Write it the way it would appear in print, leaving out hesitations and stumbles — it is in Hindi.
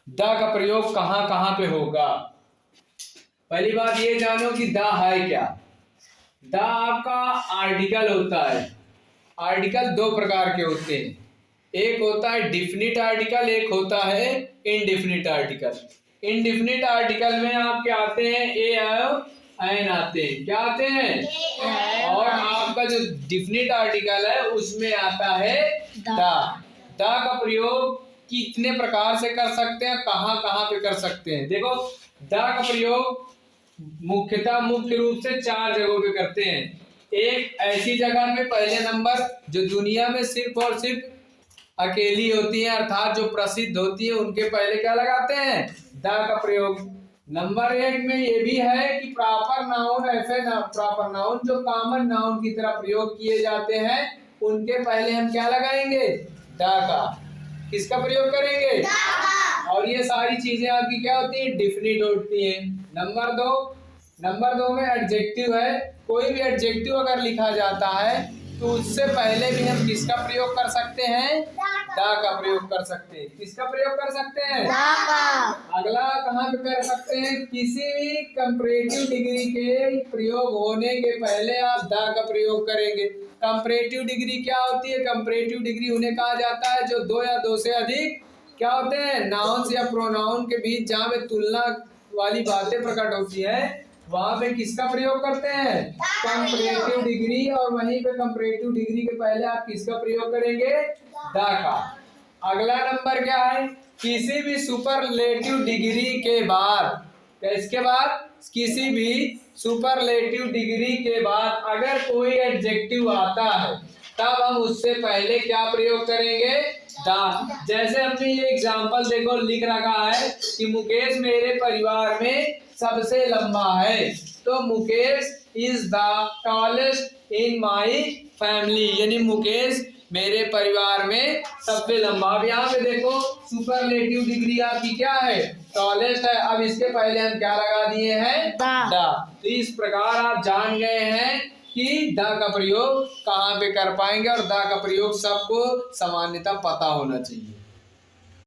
द का प्रयोग कहाँ कहाँ पे होगा। पहली बात ये जानो कि द है क्या। द आपका आर्टिकल होता है। आर्टिकल दो प्रकार के होते हैं, एक होता है डिफिनिट आर्टिकल, एक होता है इनडिफिनिट आर्टिकल। इनडिफिनिट आर्टिकल में आपके आते हैं ए एन आते हैं, क्या आते हैं, और आपका जो डिफिनिट आर्टिकल है उसमें आता है द। द का प्रयोग कितने प्रकार से कर सकते हैं, कहाँ कहाँ पे कर सकते हैं। देखो द का प्रयोग मुख्यतः मुख्य रूप से चार जगहों पे करते हैं। एक ऐसी जगह पे पहले नंबर जो दुनिया में सिर्फ और सिर्फ अकेली होती है, अर्थात जो प्रसिद्ध होती है, उनके पहले क्या लगाते हैं, द का प्रयोग। नंबर एक में ये भी है कि प्रॉपर नाउन, ऐसे प्रॉपर नाउन जो कॉमन नाउन की तरह प्रयोग किए जाते हैं, उनके पहले हम क्या लगाएंगे, द का। किसका प्रयोग करेंगे, द का। और ये सारी चीजें आपकी क्या होती है, डिफिनिट होती है। नंबर दो में एडजेक्टिव है। कोई भी एडजेक्टिव अगर लिखा जाता है तो उससे पहले भी हम किसका प्रयोग कर सकते हैं, द का प्रयोग कर सकते हैं। किसका प्रयोग कर सकते हैं, द का। अगला कहाँ पे कर सकते हैं, किसी भी कंपैरेटिव डिग्री के प्रयोग होने के पहले आप द का प्रयोग करेंगे। कंपैरेटिव डिग्री क्या होती है, कंपैरेटिव डिग्री उन्हें कहा जाता है जो दो या दो से अधिक क्या होते हैं, नाउन्स या प्रोनाउन के बीच जहाँ पे तुलना वाली बातें प्रकट होती है, वहां पे किसका प्रयोग करते हैं, कंपैरेटिव डिग्री। और वहीं पे कंपैरेटिव डिग्री के पहले आप किसका प्रयोग करेंगे, द का। अगला नंबर क्या है, किसी भी सुपरलेटिव डिग्री के बाद, इसके बाद किसी भी सुपरलेटिव डिग्री के बाद अगर कोई एडजेक्टिव आता है तब हम उससे पहले क्या प्रयोग करेंगे, द। जैसे हमने ये एग्जांपल देखो लिख रखा है कि मुकेश मेरे परिवार में सबसे लंबा है, तो Mukesh is the tallest in my family, यानी मुकेश मेरे परिवार में सबसे लंबा। अब यहाँ पे देखो सुपरलेटिव डिग्री आपकी क्या है, टॉलेस्ट है। अब इसके पहले हम क्या लगा दिए हैं, द। तो इस प्रकार आप जान गए हैं कि द का प्रयोग कहाँ पे कर पाएंगे, और द का प्रयोग सबको सामान्यतः पता होना चाहिए।